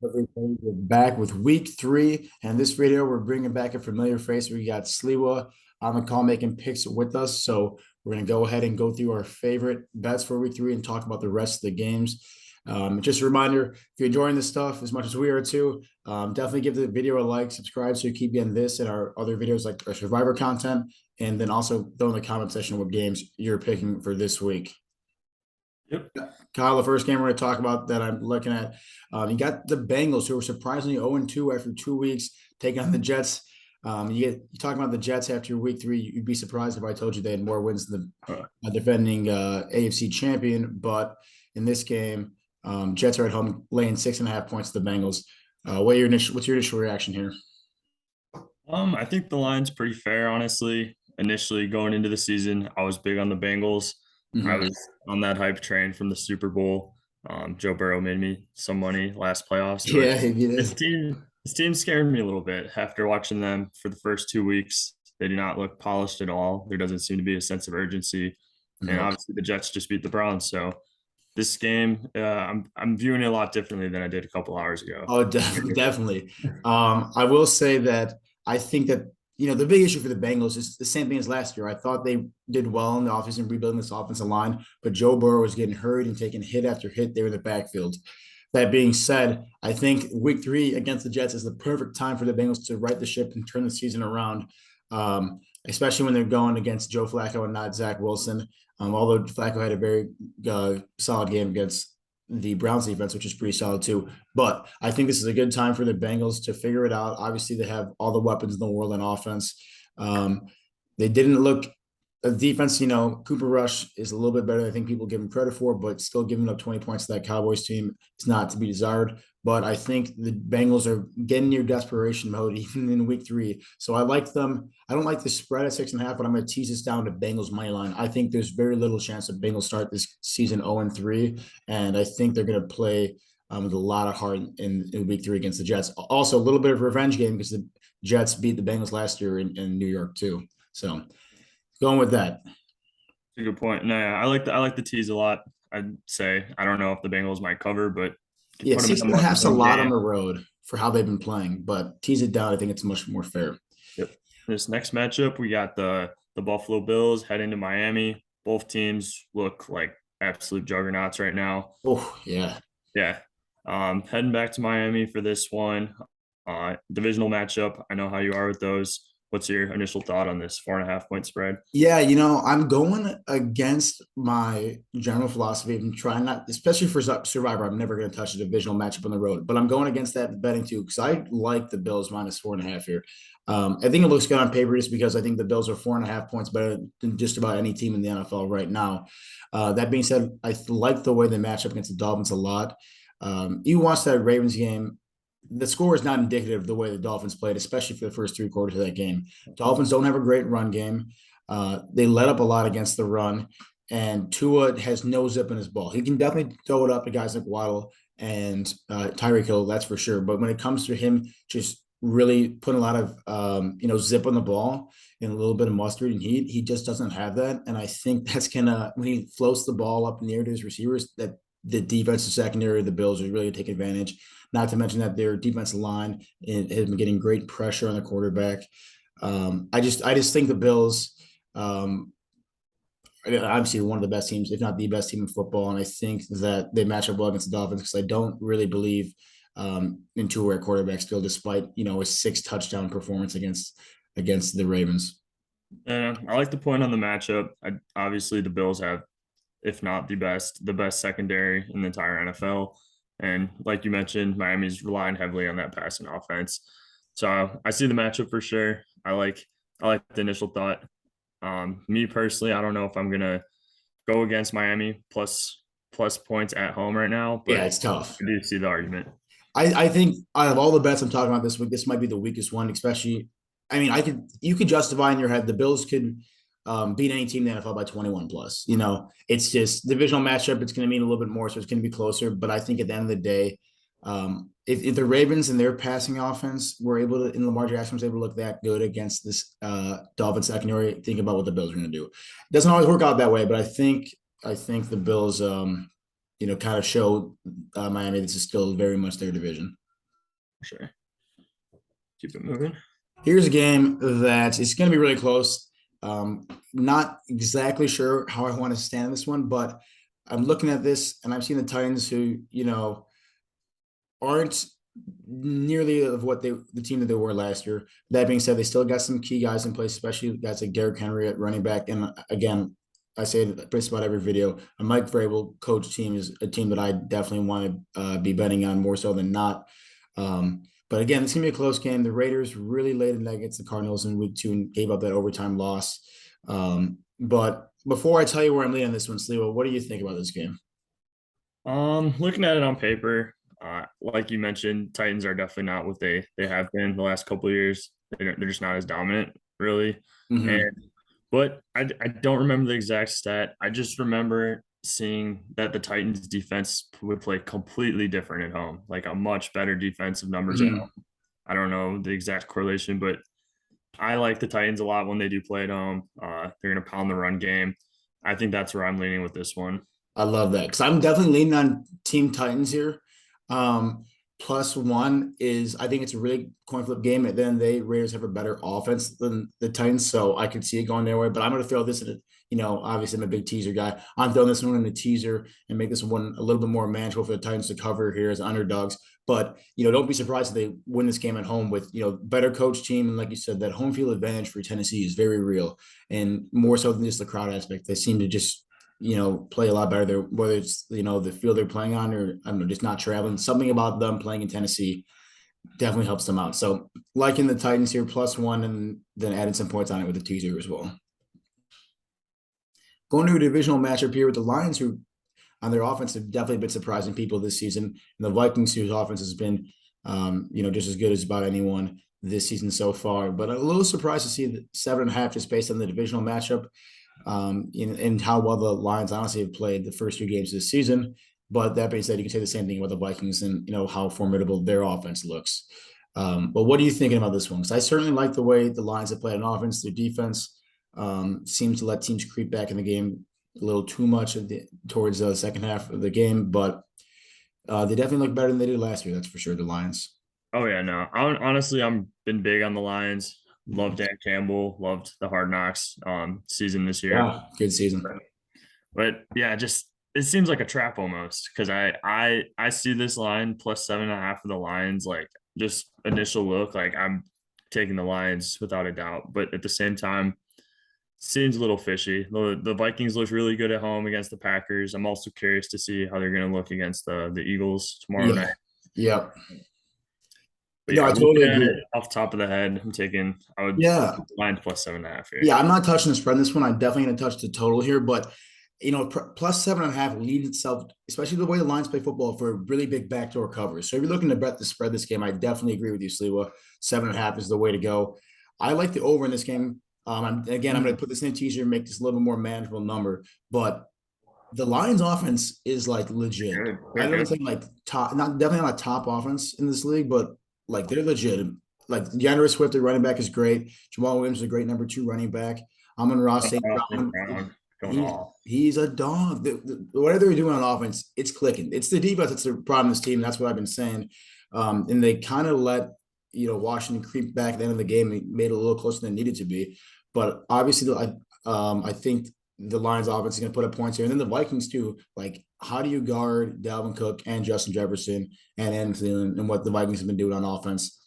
Everybody, we're back with week three, and this video we're bringing back a familiar face. We got Sliwa on the call making picks with us, so we're gonna go ahead and go through our favorite bets for week three and talk about the rest of the games. Just a reminder, if you're enjoying this stuff as much as we are too, definitely give the video a like, subscribe so you keep getting this and our other videos like our Survivor content, and then also throw in the comment section what games you're picking for this week. Yep. Kyle, the first game we're going to talk about that I'm looking at, you got the Bengals, who were surprisingly 0-2 after 2 weeks, taking on the Jets. You talking about the Jets after week three. You'd be surprised if I told you they had more wins than Uh, the defending AFC champion. But in this game, Jets are at home laying 6.5 points to the Bengals. What's your initial reaction here? I think the line's pretty fair, honestly. Initially, going into the season, I was big on the Bengals. I Mhm. was on that hype train from the Super Bowl. Joe Burrow made me some money last playoffs, but Yeah, it this is. team, this team scared me a little bit after watching them for the first 2 weeks. They do not look polished at all. There doesn't seem to be a sense of urgency, and Nope. obviously the Jets just beat the Browns. So this game, I'm viewing it a lot differently than I did a couple hours ago. Oh, definitely. I will say that I think that the big issue for the Bengals is the same thing as last year. I thought they did well in the offense and rebuilding this offensive line, but Joe Burrow was getting hurt and taking hit after hit there in the backfield. That being said, I think week three against the Jets is the perfect time for the Bengals to right the ship and turn the season around, especially when they're going against Joe Flacco and not Zach Wilson. Although Flacco had a very solid game against the Browns defense, which is pretty solid too. But I think this is a good time for the Bengals to figure it out. Obviously, they have all the weapons in the world on offense. Um, they didn't look the defense, Cooper Rush is a little bit better than I think people give him credit for, but still giving up 20 points to that Cowboys team is not to be desired. But I think the Bengals are getting near desperation mode even in week three. So I like them. I don't like the spread at 6.5, but I'm going to tease this down to Bengals money line. I think there's very little chance that Bengals start this season 0-3, and I think they're going to play with a lot of heart in week three against the Jets. Also, a little bit of a revenge game because the Jets beat the Bengals last year in New York too. So going with that. A good point. No, yeah, I like the tease a lot. I'd say I don't know if the Bengals might cover, but could Yeah, put them six in a and a half's a must-win lot on game. the road for how they've been playing, but tease it down. I think it's much more fair. Yep. This next matchup, we got the Buffalo Bills heading to Miami. Both teams look like absolute juggernauts right now. Oh, yeah. Yeah. Heading back to Miami for this one. Divisional matchup. I know how you are with those. What's your initial thought on this 4.5 point spread? Yeah, I'm going against my general philosophy of trying not, especially for Survivor. I'm never going to touch a divisional matchup on the road, but I'm going against that betting too because I like the Bills minus 4.5 here. I think it looks good on paper just because I think the Bills are 4.5 points better than just about any team in the NFL right now. That being said, I like the way they match up against the Dolphins a lot. You watch that Ravens game, the score is not indicative of the way the Dolphins played, especially for the first three quarters of that game. Dolphins don't have a great run game. They let up a lot against the run, and Tua has no zip in his ball. He can definitely throw it up to guys like Waddle and Tyreek Hill, that's for sure. But when it comes to him just really putting a lot of zip on the ball and a little bit of mustard and heat, he just doesn't have that. And I think that's gonna when he floats the ball up near to his receivers, that the defensive secondary of the Bills is really take advantage. Not to mention that their defensive line has been getting great pressure on the quarterback. I just think the Bills, um, obviously, one of the best teams, if not the best team in football, and I think that they match up well against the Dolphins because I don't really believe in two-way quarterback still, despite a six touchdown performance against the Ravens. I like the point on the matchup. Obviously, the Bills have, if not the best secondary in the entire NFL. And like you mentioned, Miami's relying heavily on that passing offense. So I see the matchup for sure. I like the initial thought. Me personally, I don't know if I'm gonna go against Miami plus points at home right now, Yeah, but it's tough. I do see the argument. I think out of all the bets I'm talking about this week, this might be the weakest one, especially. I mean, you could justify in your head the Bills could beat any team in the NFL by 21 plus. It's just divisional matchup. It's going to mean a little bit more, so it's going to be closer. But I think at the end of the day, if the Ravens and their passing offense were able to, and Lamar Jackson was able to look that good against this Dolphins secondary, think about what the Bills are going to do. It doesn't always work out that way, but I think the Bills, kind of show Miami this is still very much their division. sure. Keep it moving. Here's a game that is going to be really close. Not exactly sure how I want to stand this one, but I'm looking at this and I've seen the Titans who, aren't nearly of what the team that they were last year. That being said, they still got some key guys in place, especially guys like Derrick Henry at running back. And again, I say it just about every video. A Mike Vrabel coach team is a team that I definitely want to be betting on more so than not. But again, it's gonna be a close game. The Raiders really laid an egg against the Cardinals in week 2 and gave up that overtime loss. But before I tell you where I'm leaning on this one, Sliwa, what do you think about this game? Looking at it on paper, like you mentioned, Titans are definitely not what they have been the last couple of years. They're just not as dominant, really. Mm-hmm. And but I don't remember the exact stat. I just remember seeing that the Titans defense would play completely different at home, like a much better defensive numbers at Mm-hmm. home. I don't know the exact correlation, but I like the Titans a lot when they do play at home. They're going to pound the run game. I think that's where I'm leaning with this one. I love that because I'm definitely leaning on Team Titans here. +1 is I think it's a really coin flip game. And then they Raiders have a better offense than the Titans, so I could see it going their way. But I'm going to throw this in a, obviously I'm a big teaser guy. I'm throwing this one in a teaser and make this one a little bit more manageable for the Titans to cover here as underdogs. But don't be surprised if they win this game at home with better coach team, and like you said, that home field advantage for Tennessee is very real, and more so than just the crowd aspect. They seem to just play a lot better there, whether it's, the field they're playing on or I don't know, just not traveling. Something about them playing in Tennessee definitely helps them out. So liking the Titans here +1 and then adding some points on it with the teaser as well. Going to a divisional matchup here with the Lions, who on their offense have definitely been surprising people this season, and the Vikings, whose offense has been, just as good as about anyone this season so far. But a little surprised to see the 7.5 just based on the divisional matchup. And how well the Lions honestly have played the first 2 games this season. But that being said, you can say the same thing about the Vikings and how formidable their offense looks. But what are you thinking about this one? Because I certainly like the way the Lions have played on offense. Their defense seems to let teams creep back in the game a little too much towards the second half of the game. But they definitely look better than they did last year. That's for sure. The Lions. Oh yeah, no. Honestly, I'm been big on the Lions. Loved Dan Campbell. Loved the Hard Knocks season this year. Yeah, good season. But yeah, just it seems like a trap almost because I see this line +7.5 of the Lions. Like just initial look, like I'm taking the Lions without a doubt. But at the same time, seems a little fishy. The Vikings look really good at home against the Packers. I'm also curious to see how they're going to look against the Eagles tomorrow night. Yeah. But No, yeah, I totally agree. off the top of the head, I would Yeah. Lions +7.5 here. Yeah, I'm not touching the spread in this one. I'm definitely going to touch the total here, but +7.5 leads itself, especially the way the Lions play football, for really big backdoor covers. So if you're looking to bet the spread this game, I definitely agree with you, Sliwa. 7.5 is the way to go. I like the over in this game. I'm going to put this in a teaser and make this a little bit more manageable number, but the Lions offense is like legit. I don't think like top, not definitely not a top offense in this league, but like they're legit. Like DeAndre Swift, the running back, is great. Jamal Williams is a great number 2 running back. Amon-Ra St. Brown, he's a dog. Whatever they're doing on offense, it's clicking. It's the defense that's the problem in this team. That's what I've been saying. And they kind of let Washington creep back at the end of the game. It made it a little closer than it needed to be. But obviously, I think the Lions offense is going to put up points here. And then the Vikings too. Like, how do you guard Dalvin Cook and Justin Jefferson and Anthony and what the Vikings have been doing on offense?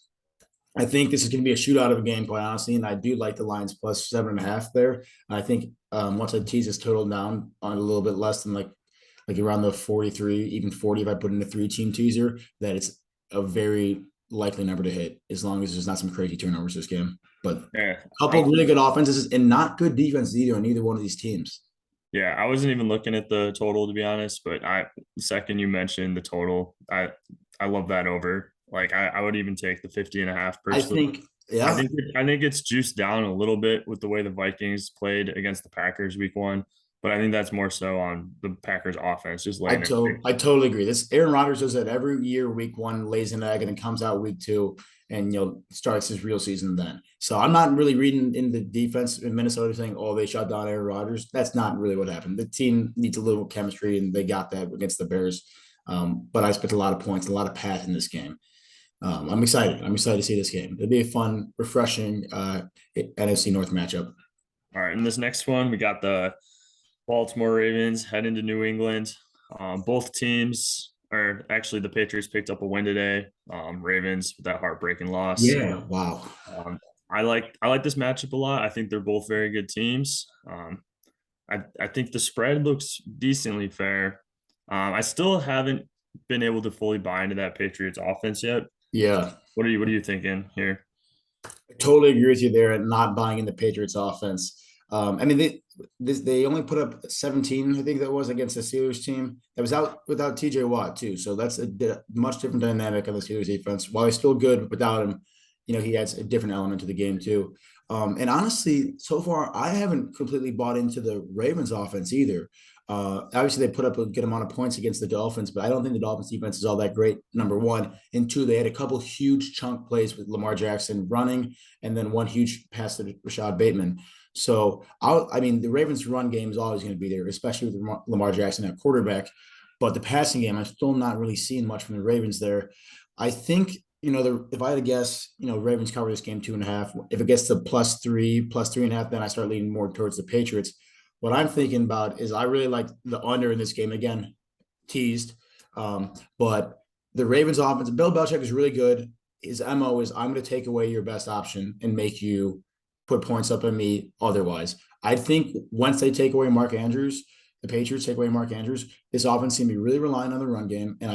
I think this is going to be a shootout of a game, quite honestly, and I do like the Lions +7.5 there. And I think once I tease this total down on a little bit less than like around the 43, even 40, if I put in a 3-team teaser, that it's a very likely number to hit as long as there's not some crazy turnovers this game. But yeah, a couple of really good offenses and not good defense either on either one of these teams. Yeah, I wasn't even looking at the total to be honest, but the second you mentioned the total, I love that over. Like I would even take the 50.5 personally. I think, yeah. I think it's juiced down a little bit with the way the Vikings played against the Packers week 1, but I think that's more so on the Packers offense, just I laying totally agree. This Aaron Rodgers does that every year. Week 1 lays an egg and then comes out week 2 and starts his real season then. So I'm not really reading in the defense in Minnesota saying, oh, they shut down Aaron Rodgers. That's not really what happened. The team needs a little chemistry and they got that against the Bears. But I expect a lot of points, a lot of pass in this game. I'm excited. I'm excited to see this game. It'll be a fun, refreshing NFC North matchup. All right, in this next one, we got the Baltimore Ravens heading to New England. Both teams, or actually, the Patriots picked up a win today. Ravens with that heartbreaking loss. Yeah. Wow. Um, I like this matchup a lot. I think they're both very good teams. I think the spread looks decently fair. I still haven't been able to fully buy into that Patriots offense yet. Yeah. What are you thinking here? I totally agree with you there and not buying in the Patriots offense. I mean, they only put up 17, I think that was against the Steelers team that was out without TJ Watt too. So that's a much different dynamic of the Steelers defense. While he's still good without him, he adds a different element to the game too. And honestly, so far I haven't completely bought into the Ravens offense either. Obviously, they put up a good amount of points against the Dolphins, but I don't think the Dolphins defense is all that great. Number one, and two, they had a couple huge chunk plays with Lamar Jackson running, and then one huge pass to Rashad Bateman. So I mean, the Ravens' run game is always going to be there, especially with Lamar Jackson at quarterback. But the passing game, I'm still not really seeing much from the Ravens there. I think if I had to guess, Ravens cover this game 2.5. If it gets to +3.5, then I start leaning more towards the Patriots. What I'm thinking about is I really like the under in this game. Again, teased. But the Ravens offense, Bill Belichick is really good. His MO is I'm going to take away your best option and make you put points up on me otherwise. I think once they take away Mark Andrews, the Patriots take away Mark Andrews, this offense can be really relying on the run game. And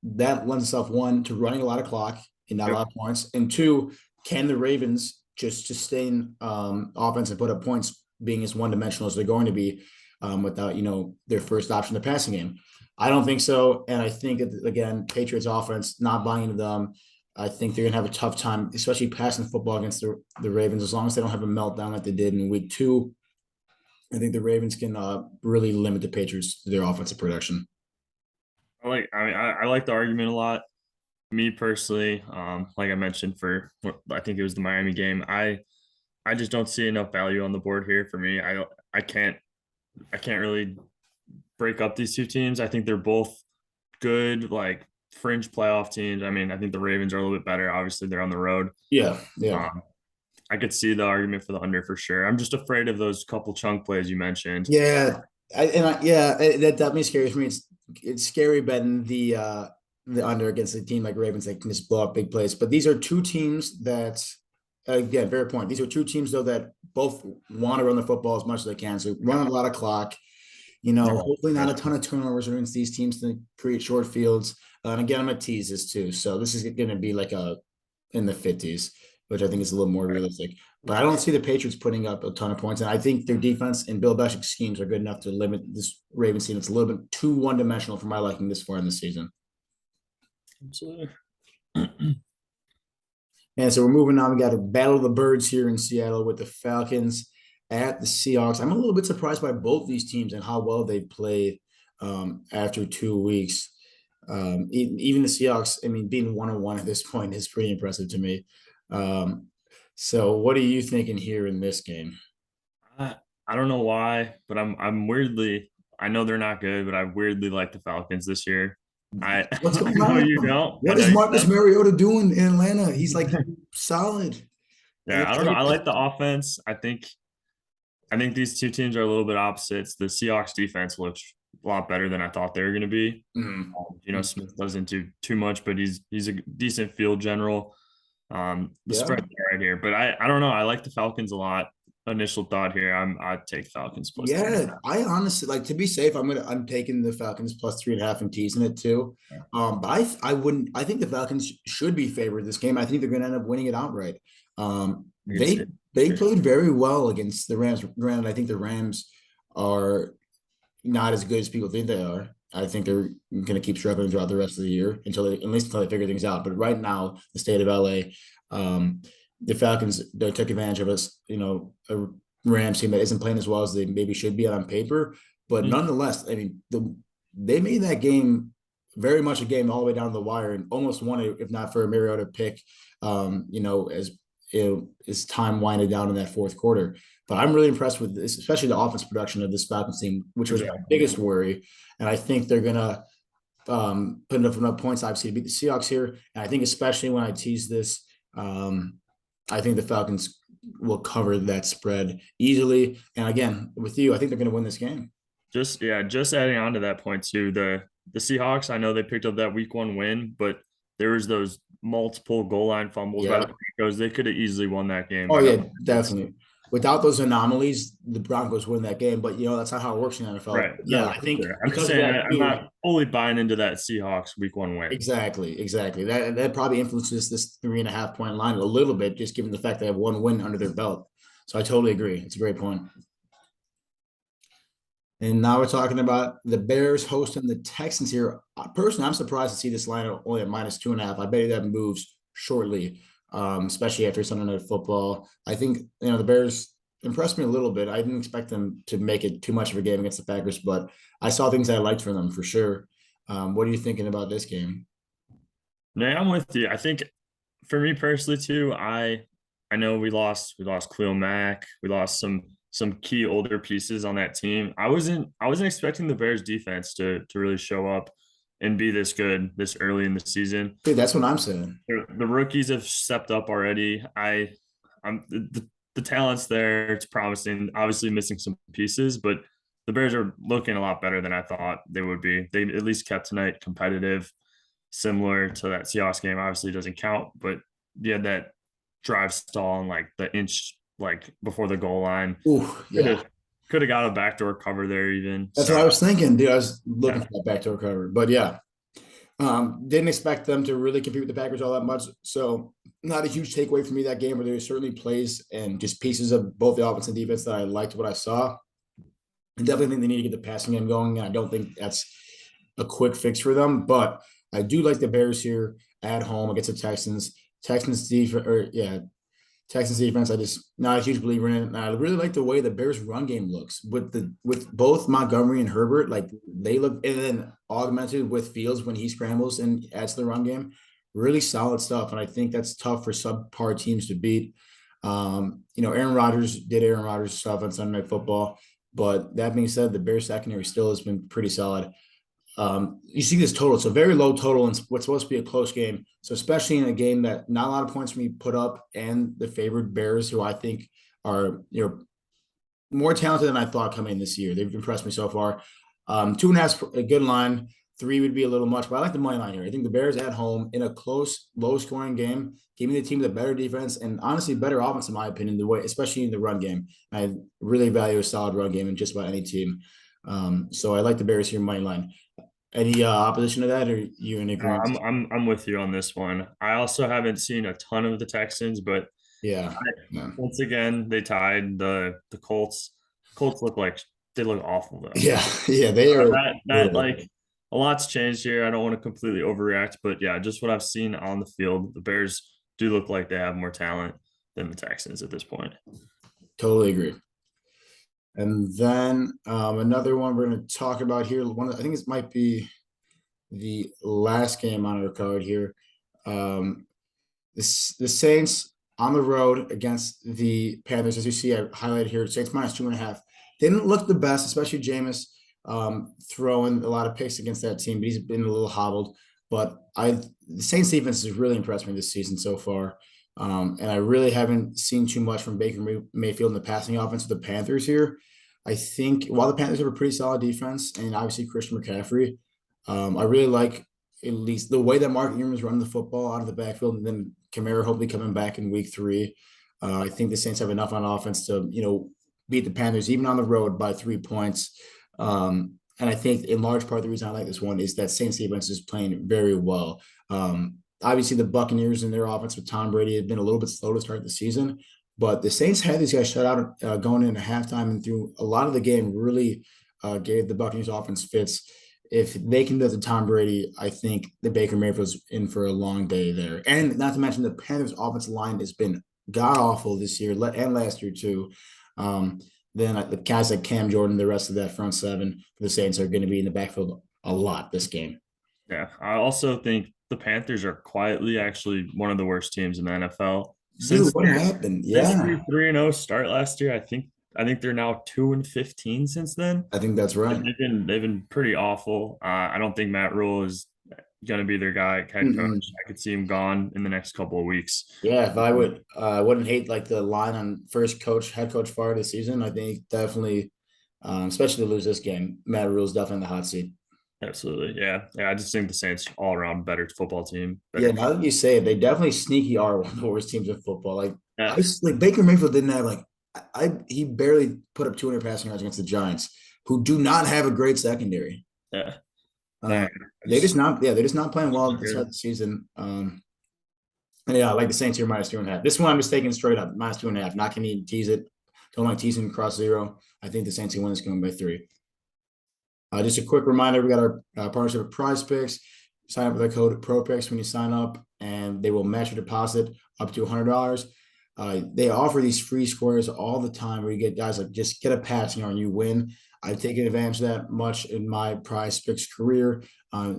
that lends itself, one, to running a lot of clock and not a lot of points. And two, can the Ravens just sustain offense and put up points being as one-dimensional as they're going to be without, their first option, the passing game? I don't think so. And I think, again, Patriots offense, not buying into them. I think they're going to have a tough time, especially passing football against the Ravens, as long as they don't have a meltdown like they did in week 2. I think the Ravens can really limit the Patriots to their offensive production. I like the argument a lot. Me personally, like I mentioned I think it was the Miami game. I just don't see enough value on the board here for me. I can't really break up these two teams. I think they're both good, like fringe playoff teams. I mean, I think the Ravens are a little bit better. Obviously, they're on the road. Yeah, yeah. I could see the argument for the under for sure. I'm just afraid of those couple chunk plays you mentioned. Yeah, that makes scary for me. It's scary betting the under against a team like Ravens that can just blow up big plays. But these are two teams that, again, fair point. These are two teams though that both want to run the football as much as they can. So run a lot of clock. Hopefully not a ton of turnovers against these teams to create short fields. And again, I'm gonna tease this too. So this is going to be like in the 50s, which I think is a little more realistic. But I don't see the Patriots putting up a ton of points. And I think their defense and Bill Belichick's schemes are good enough to limit this Ravens team. It's a little bit too one-dimensional for my liking this far in the season. Absolutely. And so we're moving on. We got a battle of the birds here in Seattle with the Falcons at the Seahawks. I'm a little bit surprised by both these teams and how well they played after 2 weeks. Even the Seahawks, I mean, being 1-1 at this point is pretty impressive to me. So what are you thinking here in this game? I don't know why, but I'm weirdly. I know they're not good, but I weirdly like the Falcons this year. What's I going know on? you don't. What is Marcus Mariota doing in Atlanta? He's like solid. Yeah, I don't know. I like the offense. I think these two teams are a little bit opposites. The Seahawks defense looks a lot better than I thought they were going to be. Smith doesn't do too much, but he's a decent field general. The spread right here, but I don't know. I like the Falcons a lot. Initial thought here, I'd take Falcons plus. Yeah, I honestly like, to be safe. I'm taking the Falcons plus 3.5 and teasing it too. But I wouldn't. I think the Falcons should be favored this game. I think they're going to end up winning it outright. They played very well against the Rams. Granted, I think the Rams are not as good as people think they are. I think they're going to keep struggling throughout the rest of the year until they figure things out. But right now, the state of LA, the Falcons, they took advantage of us, a Rams team that isn't playing as well as they maybe should be on paper. But nonetheless, I mean, they made that game very much a game all the way down the wire and almost won it, if not for a Mariota pick, as time winded down in that fourth quarter. But I'm really impressed with this, especially the offense production of this Falcons team, which was my biggest worry. And I think they're going to putting up enough points, obviously, to beat the Seahawks here. And I think especially when I tease this, I think the Falcons will cover that spread easily. And again, with you, I think they're going to win this game. Just adding on to that point too, the Seahawks, I know they picked up that week 1 win, but there was those multiple goal line fumbles by the Yeah. Broncos. They could have easily won that game Oh by yeah, double digits. definitely. Without those anomalies, the Broncos win that game. But that's not how it works in the NFL. Right. Yeah, No, I for think sure. I'm just because of saying that I'm too. not fully buying into that Seahawks week 1 win. Exactly. That probably influences this 3.5 point line a little bit, just given the fact they have one win under their belt. So I totally agree. It's a great point. And now we're talking about the Bears hosting the Texans here. Personally, I'm surprised to see this line only at -2.5. I bet you that moves shortly, especially after Sunday Night Football. I think the Bears impressed me a little bit. I didn't expect them to make it too much of a game against the Packers, but I saw things I liked from them for sure. What are you thinking about this game? No, I'm with you. I think for me personally too, I know we lost Khalil Mack, we lost some key older pieces on that team. I wasn't expecting the Bears defense to really show up and be this good this early in the season. Dude, that's what I'm saying. The rookies have stepped up already. I'm the talent's there. It's promising. Obviously missing some pieces, but the Bears are looking a lot better than I thought they would be. They at least kept tonight competitive, similar to that Seahawks game. Obviously doesn't count, but you had that drive stall and like the inch like before the goal line. Ooh, Could yeah. have could have got a backdoor cover there even. That's what So I was thinking, dude. I was looking yeah, for that backdoor cover. But yeah, didn't expect them to really compete with the Packers all that much. So not a huge takeaway for me that game, but there were certainly plays and just pieces of both the offense and defense that I liked what I saw. I definitely think they need to get the passing game going. And I don't think that's a quick fix for them, but I do like the Bears here at home against the Texans. Texans defense, or yeah, Texans defense, I just not a huge believer in it. And I really like the way the Bears run game looks with both Montgomery and Herbert. Like they look, and then augmented with Fields when he scrambles and adds to the run game. Really solid stuff. And I think that's tough for subpar teams to beat. Aaron Rodgers did Aaron Rodgers stuff on Sunday Night Football. But that being said, the Bears secondary still has been pretty solid. You see this total. It's a very low total and what's supposed to be a close game. So especially in a game that not a lot of points for me put up and the favored Bears, who I think are, more talented than I thought coming in this year. They've impressed me so far. 2.5 a good line. 3 would be a little much, but I like the money line here. I think the Bears at home in a close, low-scoring game, giving the team the better defense and honestly better offense, in my opinion, the way, especially in the run game. I really value a solid run game in just about any team. So I like the Bears here money line. Any opposition to that, or you in no, agreement? I'm with you on this one. I also haven't seen a ton of the Texans, but Yeah, yeah, once again, they tied the Colts. Colts look like they look awful though. yeah, yeah. They are That brutal. like a lot's changed here. I don't want to completely overreact, but yeah, just what I've seen on the field, the Bears do look like they have more talent than the Texans at this point. Totally agree. And then another one we're going to talk about here. I think this might be the last game on our card here. Um, the Saints on the road against the Panthers, as you see, I highlighted here. Saints -2.5. Didn't look the best, especially Jameis throwing a lot of picks against that team, but he's been a little hobbled. But the Saints defense has really impressed me this season so far. And I really haven't seen too much from Baker Mayfield in the passing offense of the Panthers here. I think while the Panthers have a pretty solid defense and obviously Christian McCaffrey, I really like at least the way that Mark Ingram is running the football out of the backfield, and then Kamara hopefully coming back in week 3. I think the Saints have enough on offense to beat the Panthers even on the road by 3 points. And I think in large part the reason I like this one is that Saints defense is playing very well. Obviously the Buccaneers and their offense with Tom Brady had been a little bit slow to start the season, but the Saints had these guys shut out going into halftime and through a lot of the game really gave the Buccaneers offense fits. If they can do the Tom Brady, I think the Baker Mayfield's in for a long day there. And not to mention the Panthers offensive line has been god awful this year and last year too. Then the guys like Cam Jordan, the rest of that front seven for the Saints are going to be in the backfield a lot this game. Yeah, I also think the Panthers are quietly actually one of the worst teams in the NFL Dude, since what happened? their Yeah. 3-0 start last year. I think I think they're now 2-15 since then. I think that's right. They've been pretty awful. I don't think Matt Rule is gonna be their guy head coach. Mm-mm. I could see him gone in the next couple of weeks. Yeah, if I wouldn't hate like the line on first coach, head coach fire this season. I think definitely, especially to lose this game, Matt Rule's definitely in the hot seat. Absolutely, yeah, yeah. I just think the Saints all around better football team, Yeah, better. now that you say it, they definitely sneaky are one of the worst teams in football. Like Yeah, like Baker Mayfield didn't have like he barely put up 200 passing yards against the Giants, who do not have a great secondary. yeah. Uh, Nah, I just they're just not playing well to start the season. And yeah, I like the Saints here -2.5. This one I'm just taking straight up -2.5. Not gonna even tease it. Don't like teasing across zero. I think the Saints can win this game by 3. Just a quick reminder: we got our partnership with Prize Picks. Sign up with the code ProPicks when you sign up, and they will match your deposit up to $100. They offer these free squares all the time where you get guys like just get a passing yard and you win. I've taken advantage of that much in my Prize Picks career.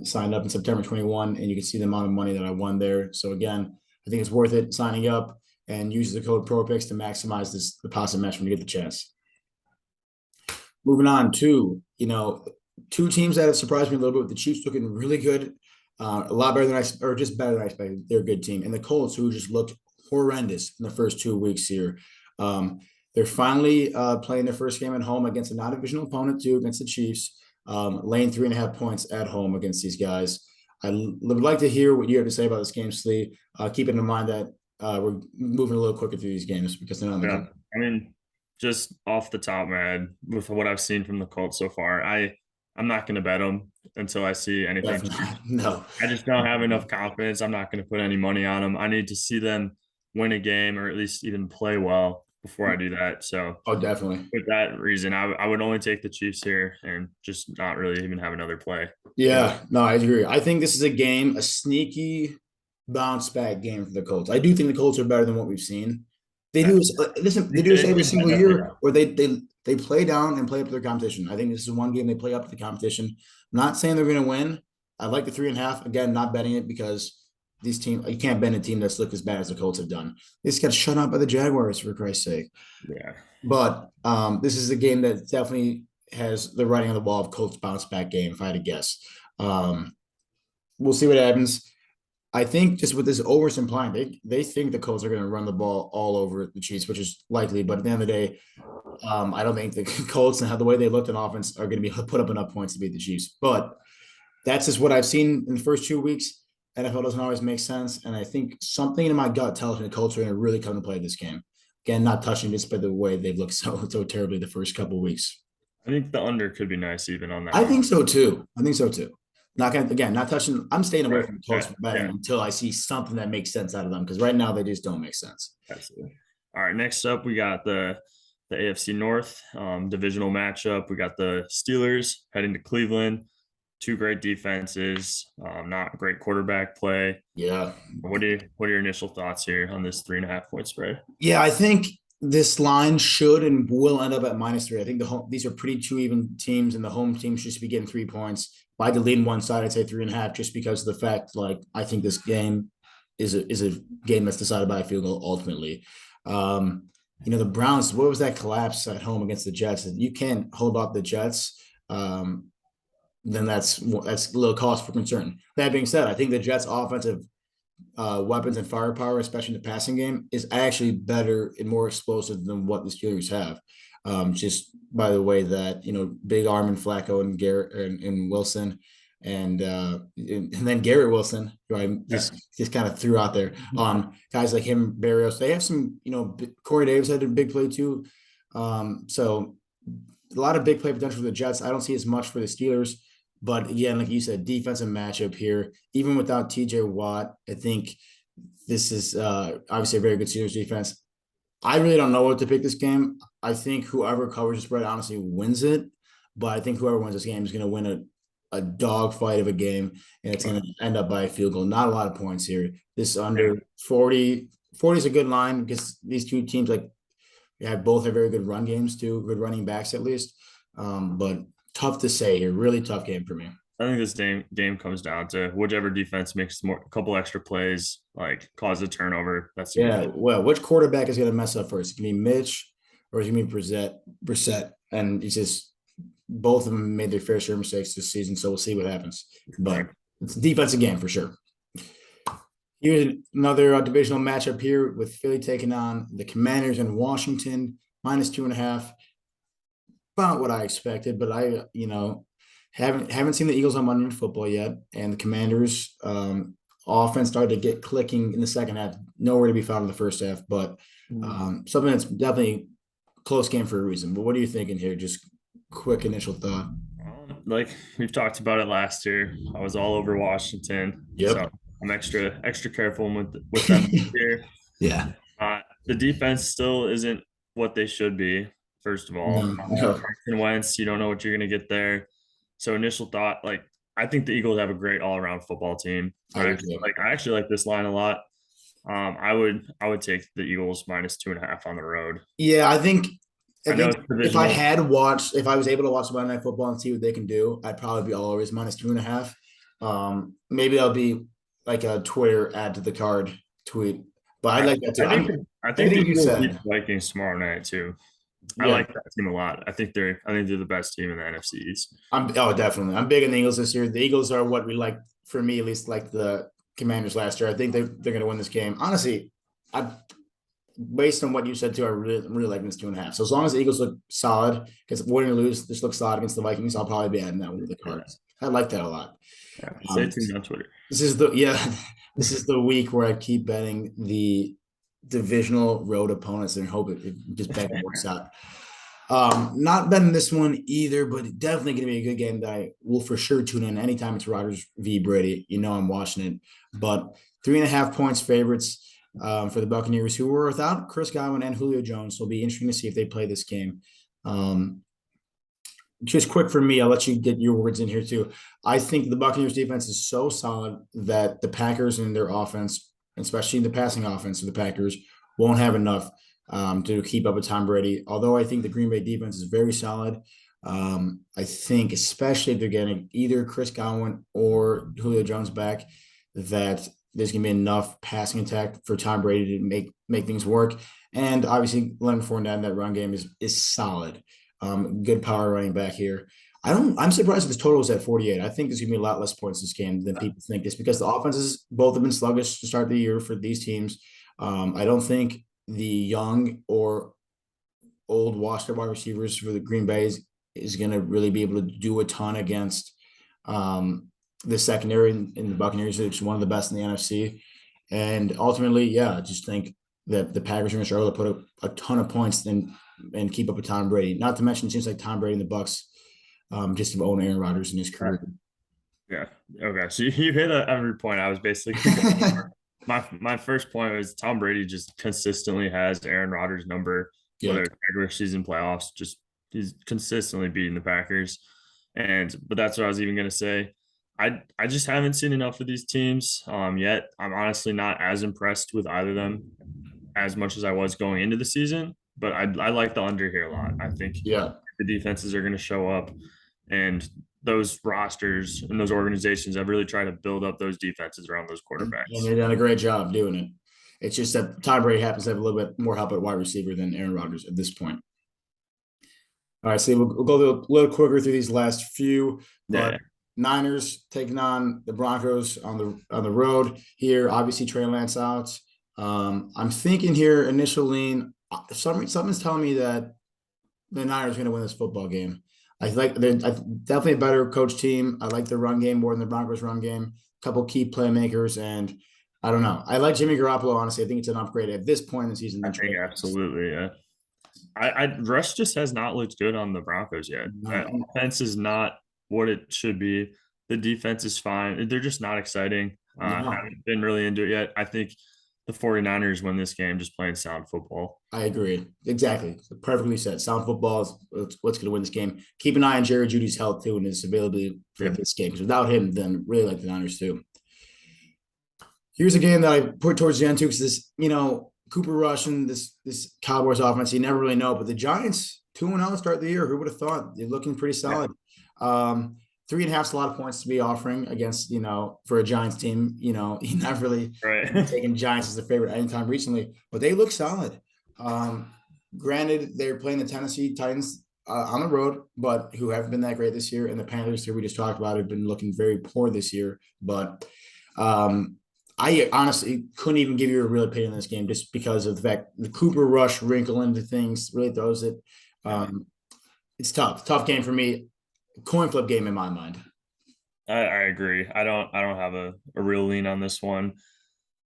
Signed up in September 21, and you can see the amount of money that I won there. So again, I think it's worth it signing up and use the code ProPicks to maximize this deposit match when you get the chance. Moving on to, two teams that have surprised me a little bit. The Chiefs looking really good, a lot better than or just better than I expected. They're a good team, and the Colts, who just looked horrendous in the first 2 weeks here. They're finally playing their first game at home against a non-divisional opponent too, against the Chiefs, laying 3.5 points at home against these guys. I would like to hear what you have to say about this game, Slee. Keeping in mind that we're moving a little quicker through these games because they're not on the yeah. clock. I mean, just off the top, man, with what I've seen from the Colts so far, I'm not gonna bet them until I see anything. Definitely no. I just don't have enough confidence. I'm not going to put any money on them. I need to see them win a game or at least even play well before I do that. So, Oh, definitely. for that reason, I would only take the Chiefs here and just not really even have another play. Yeah, no, I agree. I think this is a sneaky bounce back game for the Colts. I do think the Colts are better than what we've seen. They do this, listen, they do this every single year where they play down and play up to their competition. I think this is one game they play up to the competition. I'm not saying they're going to win. I like the 3.5. Again, not betting it because these teams, you can't bet a team that's looked as bad as the Colts have done. They just got shut out by the Jaguars, for Christ's sake. Yeah. But this is a game that definitely has the writing on the wall of Colts bounce back game, if I had to guess. We'll see what happens. I think just with this implying, they think the Colts are going to run the ball all over the Chiefs, which is likely. But at the end of the day, I don't think the Colts and how the way they looked in offense are going to be able to put up enough points to beat the Chiefs. But that's just what I've seen in the first 2 weeks. NFL doesn't always make sense, and I think something in my gut tells me the Colts are going to really come to play this game. Again, not touching this, but the way they've looked so terribly the first couple of weeks. I think the under could be nice even on that. I think so too. Not touching. I'm staying away Right. from the Colts for betting Yeah. until I see something that makes sense out of them because right now they just don't make sense. Absolutely. All right. Next up, we got the AFC North divisional matchup. We got the Steelers heading to Cleveland. Two great defenses, not great quarterback play. Yeah. What are your initial thoughts here on this 3.5 point spread? Yeah, I think this line should and will end up at -3. I think these are pretty two even teams, and the home team should be getting 3 points. If I had to lean one side, I'd say 3.5, just because of the fact, like, I think this game is a game that's decided by a field goal ultimately. The Browns, what was that collapse at home against the Jets? You can't hold up the Jets. Then that's a little cause for concern. That being said, I think the Jets' offensive weapons and firepower, especially in the passing game, is actually better and more explosive than what the Steelers have. Just by the way that big arm and Flacco and Garrett and Wilson, and then Garrett Wilson, who I just kind of threw out there. Guys like him, Barrios, they have some. Corey Davis had a big play too. So a lot of big play potential for the Jets. I don't see as much for the Steelers. But again, like you said, defensive matchup here. Even without TJ Watt, I think this is obviously a very good Steelers defense. I really don't know what to pick this game. I think whoever covers the spread honestly wins it. But I think whoever wins this game is going to win a dog fight of a game, and it's going to end up by a field goal. Not a lot of points here. This under 40. 40 is a good line because these two teams both have very good run games too, good running backs at least. But tough to say here. Really tough game for me. I think this game comes down to whichever defense makes a couple extra plays, like cause a turnover. Well, which quarterback is going to mess up first? It can be Mitch or is it going to be Brissett? And it's just both of them made their fair share of mistakes this season, so we'll see what happens. But it's a defensive game for sure. Here's another divisional matchup here with Philly taking on the Commanders in Washington, -2.5. About what I expected, but I, haven't seen the Eagles on Monday Night Football yet, and the Commanders offense started to get clicking in the second half. Nowhere to be found in the first half, but something that's definitely close game for a reason. But what are you thinking here? Just quick initial thought. Like we've talked about it last year, I was all over Washington. Yep. So I'm extra careful with them here. Yeah. The defense still isn't what they should be. First of all, No. Carson Wentz, you don't know what you're going to get there. So initial thought, like I think the Eagles have a great all around football team. I actually like this line a lot. I would take the Eagles -2.5 on the road. Yeah, I think I know if I was able to watch Monday Night Football and see what they can do, I'd probably be all over -2.5. Maybe I'll be like a Twitter add to the card tweet, but I like that too. I think the Eagles beat the Vikings tomorrow night too. I like that team a lot. I think they're the best team in the NFC East. Definitely. I'm big on the Eagles this year. The Eagles are what we like, for me at least, like the Commanders last year. I think they're going to win this game. Honestly, based on what you said too, I really like this 2.5. So as long as the Eagles look solid, because win or lose, this looks solid against the Vikings, I'll probably be adding that one to the cards. I like that a lot. Yeah, stay tuned on Twitter. This is the week where I keep betting the divisional road opponents and hope it just works out. Not betting this one either, but definitely going to be a good game that I will for sure tune in anytime it's Rodgers v. Brady. I'm watching it. But 3.5 points favorites for the Buccaneers, who were without Chris Godwin and Julio Jones. So it'll be interesting to see if they play this game. Just quick for me, I'll let you get your words in here too. I think the Buccaneers defense is so solid that the Packers and their offense, especially the passing offense of the Packers, won't have enough to keep up with Tom Brady. Although I think the Green Bay defense is very solid. I think especially if they're getting either Chris Godwin or Julio Jones back, that there's going to be enough passing attack for Tom Brady to make things work. And obviously Leonard Fournette in that run game is solid. Good power running back here. I'm surprised this total is at 48. I think there's going to be a lot less points this game than people think. It's because the offenses both have been sluggish to start the year for these teams. I don't think the young or old washed up wide receivers for the Green Bay is going to really be able to do a ton against the secondary in the Buccaneers. It's one of the best in the NFC. And ultimately, I just think that the Packers are going to struggle to put a ton of points and keep up with Tom Brady. Not to mention, it seems like Tom Brady and the Bucs just have owned Aaron Rodgers in his career. Yeah. Okay. So you hit every point. I was basically my first point was Tom Brady just consistently has Aaron Rodgers' number, whether it's regular season, playoffs. Just he's consistently beating the Packers, but that's what I was even going to say. I just haven't seen enough of these teams yet. I'm honestly not as impressed with either of them as much as I was going into the season. But I like the under here a lot. I think the defenses are going to show up, and those rosters and those organizations have really tried to build up those defenses around those quarterbacks. And they've done a great job doing it. It's just that Tom Brady happens to have a little bit more help at wide receiver than Aaron Rodgers at this point. All right, so we'll go a little quicker through these last few. But Niners taking on the Broncos on the road here. Obviously, Trey Lance out. I'm thinking here, initial lean. Something's telling me that the Niners are going to win this football game. I like they're definitely a better coach team. I like the run game more than the Broncos run game. A couple key playmakers, and I don't know. I like Jimmy Garoppolo. Honestly, I think it's an upgrade at this point in the season. I think absolutely, yeah. Rush just has not looked good on the Broncos yet. That offense is not what it should be. The defense is fine. They're just not exciting. Haven't been really into it yet. I think the 49ers win this game just playing sound football. I agree. Exactly. Perfectly said. Sound football is what's going to win this game. Keep an eye on Jerry Jeudy's health too and his availability for this game. Because without him, then really like the Niners too. Here's a game that I put towards the end too, because this, Cooper Rush and this Cowboys offense, you never really know. But the Giants, 2-0 to start the year. Who would have thought? They're looking pretty solid. 3.5 is a lot of points to be offering against, for a Giants team. You're not really taking Giants as the favorite anytime recently, but they look solid. Granted, they're playing the Tennessee Titans on the road, but who haven't been that great this year. And the Panthers, who we just talked about, have been looking very poor this year. But I honestly couldn't even give you a real opinion on this game just because of the fact the Cooper Rush wrinkle into things really throws it. It's tough game for me. Coin flip game in my mind. I agree. I don't have a real lean on this one.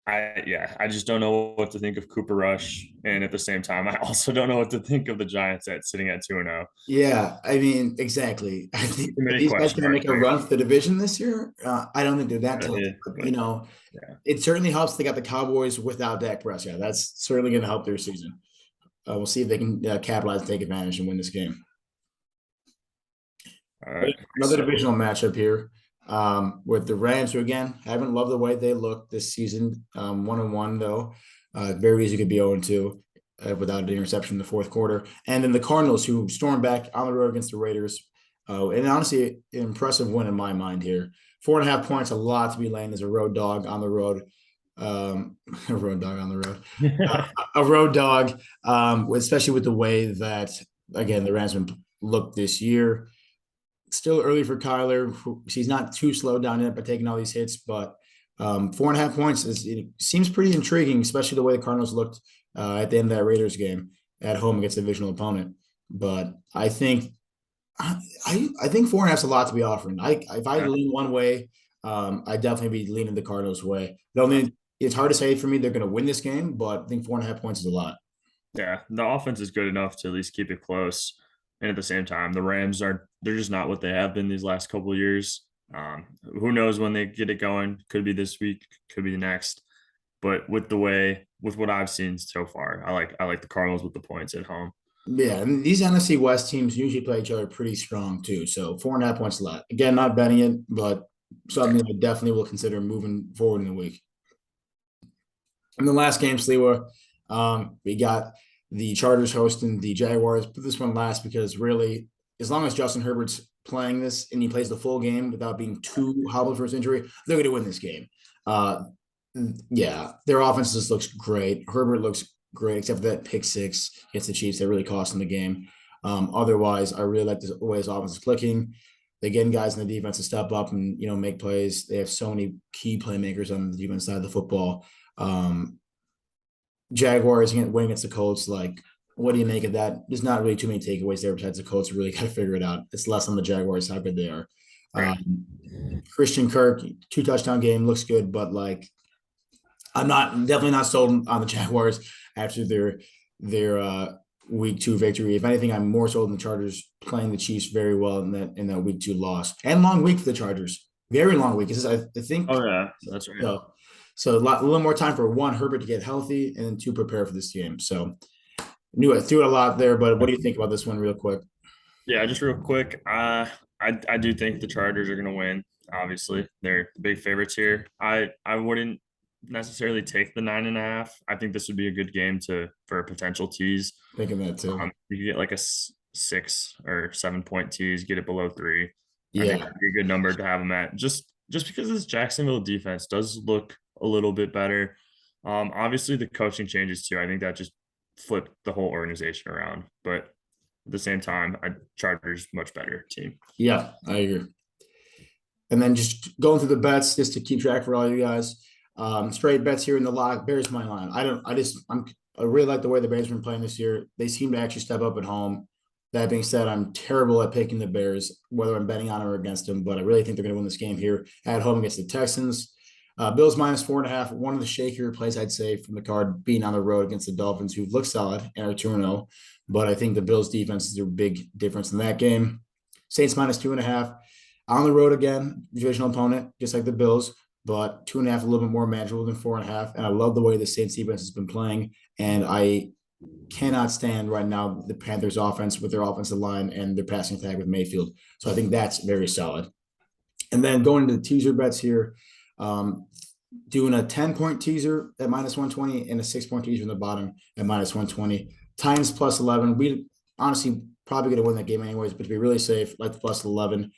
I just don't know what to think of Cooper Rush, and at the same time, I also don't know what to think of the Giants at sitting at 2-0. Yeah, I mean, exactly. I think Too many these guys question going to marks make a there. run for the division this year. I don't think they're that talented. But, But, yeah, it certainly helps. They got the Cowboys without Dak Prescott. That's certainly going to help their season. We'll see if they can capitalize, take advantage, and win this game. all right. Another So divisional matchup here with the Rams, who again haven't loved the way they look this season. 1-1 though, very easy could be 0-2 without an interception in the fourth quarter. And then the Cardinals, who stormed back on the road against the Raiders, and honestly, an impressive win in my mind here. 4.5 points, a lot to be laying as a road dog on the road. A road dog on the road. A road dog, especially with the way that again the Rams have looked this year. Still early for Kyler. He's not too slowed down yet by taking all these hits, but 4.5 points seems pretty intriguing, especially the way the Cardinals looked at the end of that Raiders game at home against a divisional opponent. But I think 4.5 is a lot to be offering. If I yeah, lean one way, I definitely be leaning the Cardinals way. It's hard to say for me they're going to win this game, but I think 4.5 points is a lot. yeah, the offense is good enough to at least keep it close, and at the same time, the Rams they're just not what they have been these last couple of years. Who knows when they get it going? Could be this week, could be the next. But with what I've seen so far, I like the Cardinals with the points at home. Yeah, and these NFC West teams usually play each other pretty strong too. So 4.5 points a lot. Again, not betting it, but something I definitely will consider moving forward in the week. In the last game, Sliwa, we got the Chargers hosting the Jaguars. Put this one last because really, as long as Justin Herbert's playing this and he plays the full game without being too hobbled for his injury, they're going to win this game. Uh, yeah, their offense just looks great. Herbert looks great, except for that pick six against the Chiefs that really cost them the game. Otherwise, I really like the way his offense is clicking. They get guys in the defense to step up and make plays. They have so many key playmakers on the defense side of the football. Jaguars win against the Colts. Like, what do you make of that? There's not really too many takeaways there besides the Colts really got to figure it out. It's less on the Jaguars how good they are. Right. Christian Kirk, 2 touchdown game, looks good, but like I'm definitely not sold on the Jaguars after their week 2 victory. If anything, I'm more sold on the Chargers playing the Chiefs very well in that week 2 loss. And long week for the Chargers. Very long week. I think Oh yeah, that's right. so a little more time for one, Herbert to get healthy, and then 2, prepare for this game. So knew I threw it a lot there, but what do you think about this one real quick? Yeah, just real quick. I do think the Chargers are going to win. Obviously, they're the big favorites here. I wouldn't necessarily take the 9.5. I think this would be a good game for a potential tease. Thinking that too. You could get like a 6 or 7 point tease, get it below 3. I think Yeah. that'd be a good number to have them at. Just because this Jacksonville defense does look a little bit better. Obviously the coaching changes too. I think that just flipped the whole organization around. But at the same time, Chargers much better team. Yeah, I agree. And then just going through the bets just to keep track for all you guys. Straight bets here in the lock. Bears money line. I really like the way the Bears have been playing this year. They seem to actually step up at home. That being said, I'm terrible at picking the Bears, whether I'm betting on them or against them, but I really think they're going to win this game here at home against the Texans. Bills -4.5. One of the shakier plays, I'd say, from the card being on the road against the Dolphins, who look solid and are 2-0. But I think the Bills defense is a big difference in that game. Saints -2.5. On the road again, divisional opponent, just like the Bills, but 2.5 a little bit more manageable than 4.5. And I love the way the Saints defense has been playing. And I cannot stand right now the Panthers offense with their offensive line and their passing attack with Mayfield. So I think that's very solid. And then going into the teaser bets here, doing a 10-point teaser at -120 and a 6-point teaser in the bottom at -120. Titans +11. We honestly probably going to win that game anyways, but to be really safe, like the +11.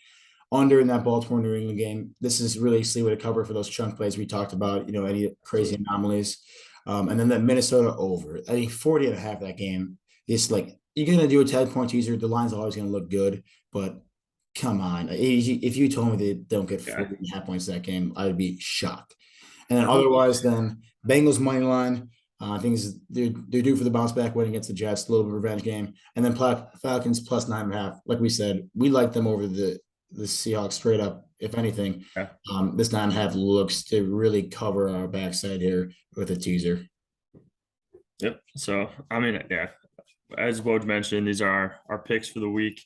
Under in that Baltimore New England game. This is really Sliwa to cover for those chunk plays we talked about, any crazy anomalies. And then that Minnesota over. I think 40.5 that game It's like you're gonna do a 10-point teaser. The line's always gonna look good, but come on. If you told me they don't get Yeah. 40.5 points that game, I'd be shocked. And then otherwise, then Bengals money line. I think they're due for the bounce back win against the Jets, a little bit of revenge game, and then Falcons plus 9.5. Like we said, we like them over the Seahawks straight up. If anything, Yeah. this 9.5 looks to really cover our backside here with a teaser. Yep. So I mean, yeah, as Woj mentioned, these are our picks for the week.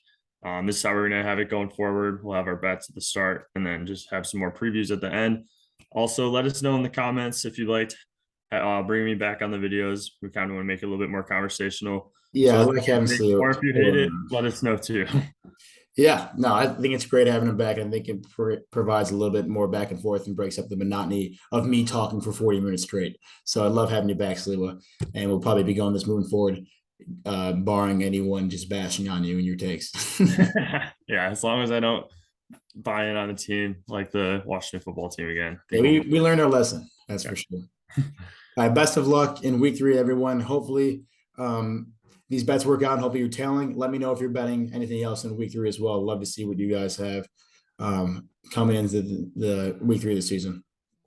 This is how we're gonna have it going forward. We'll have our bets at the start and then just have some more previews at the end. Also, let us know in the comments if you'd like to bring me back on the videos. We kind of want to make it a little bit more conversational. Yeah, I So like having Slee. or if you hate it, let us know too. Yeah, no, I think it's great having him back. I think it provides a little bit more back and forth and breaks up the monotony of me talking for 40 minutes straight. So I love having you back, Sliwa. And we'll probably be going this moving forward, barring anyone just bashing on you and your takes. Yeah, as long as I don't buy in on a team like the Washington football team again. Yeah, we learned our lesson. That's for sure. All right, best of luck in week 3, everyone. Hopefully, these bets work out and hopefully you're tailing. Let me know if you're betting anything else in week 3 as well. Love to see what you guys have coming into the week 3 of the season.